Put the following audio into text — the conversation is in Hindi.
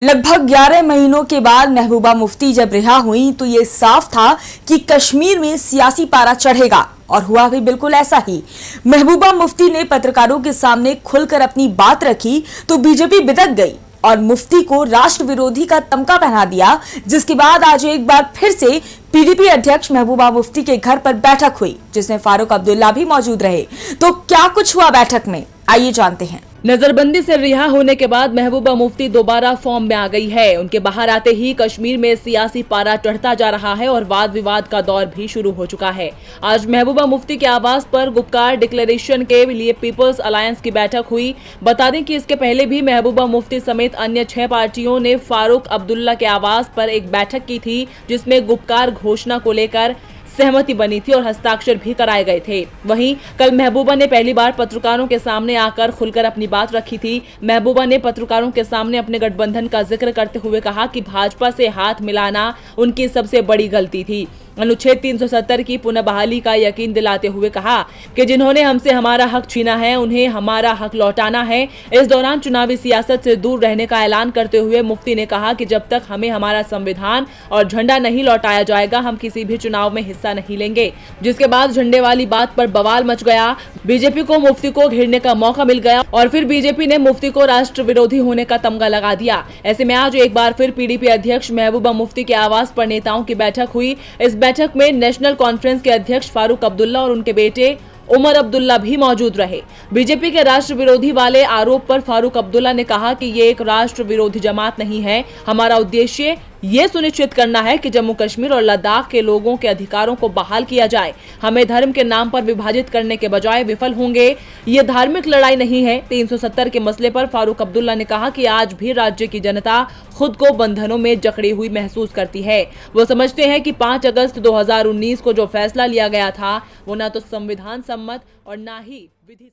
लगभग 11 महीनों के बाद महबूबा मुफ्ती जब रिहा हुई तो ये साफ था कि कश्मीर में सियासी पारा चढ़ेगा और हुआ भी बिल्कुल ऐसा ही। महबूबा मुफ्ती ने पत्रकारों के सामने खुलकर अपनी बात रखी तो बीजेपी बिदक गई और मुफ्ती को राष्ट्र विरोधी का तमगा पहना दिया, जिसके बाद आज एक बार फिर से पीडीपी अध्यक्ष महबूबा मुफ्ती के घर पर बैठक हुई, जिसमें फारूक अब्दुल्ला भी मौजूद रहे। तो क्या कुछ हुआ बैठक में, आइए जानते हैं। नजरबंदी से रिहा होने के बाद महबूबा मुफ्ती दोबारा फॉर्म में आ गई है। उनके बाहर आते ही कश्मीर में सियासी पारा चढ़ता जा रहा है और वाद विवाद का दौर भी शुरू हो चुका है। आज महबूबा मुफ्ती के आवास पर गुपकार डिक्लेरेशन के लिए पीपल्स अलायंस की बैठक हुई। बता दें कि इसके पहले भी महबूबा मुफ्ती समेत अन्य 6 पार्टियों ने फारूक अब्दुल्ला के आवास पर एक बैठक की थी, जिसमें गुपकार घोषणा को लेकर सहमति बनी थी और हस्ताक्षर भी कराए गए थे। वहीं कल महबूबा ने पहली बार पत्रकारों के सामने आकर खुलकर अपनी बात रखी थी। महबूबा ने पत्रकारों के सामने अपने गठबंधन का जिक्र करते हुए कहा कि भाजपा से हाथ मिलाना उनकी सबसे बड़ी गलती थी। अनुच्छेद 370 की पुनः बहाली का यकीन दिलाते हुए कहा कि जिन्होंने हमसे हमारा हक छीना है, उन्हें हमारा हक लौटाना है। इस दौरान चुनावी सियासत से दूर रहने का ऐलान करते हुए मुफ्ती ने कहा कि जब तक हमें हमारा संविधान और झंडा नहीं लौटाया जाएगा, हम किसी भी चुनाव में हिस्सा नहीं लेंगे। जिसके बाद झंडे वाली बात पर बवाल मच गया। बीजेपी को मुफ्ती को घेरने का मौका मिल गया और फिर बीजेपी ने मुफ्ती को राष्ट्र विरोधी होने का तमगा लगा दिया। ऐसे में आज एक बार फिर पीडीपी अध्यक्ष महबूबा मुफ्ती के आवास पर नेताओं की बैठक हुई। इस बैठक में नेशनल कॉन्फ्रेंस के अध्यक्ष फारूक अब्दुल्ला और उनके बेटे उमर अब्दुल्ला भी मौजूद रहे। बीजेपी के राष्ट्र विरोधी वाले आरोप पर फारूक अब्दुल्ला ने कहा कि ये एक राष्ट्र विरोधी जमात नहीं है। हमारा उद्देश्य ये सुनिश्चित करना है कि जम्मू कश्मीर और लद्दाख के लोगों के अधिकारों को बहाल किया जाए। हमें धर्म के नाम पर विभाजित करने के बजाय विफल होंगे। ये धार्मिक लड़ाई नहीं है। 370 के मसले पर फारूक अब्दुल्ला ने कहा कि आज भी राज्य की जनता खुद को बंधनों में जकड़ी हुई महसूस करती है। वो समझते हैं कि 5 अगस्त 2019 को जो फैसला लिया गया था वो न तो संविधान सम्मत और न ही विधि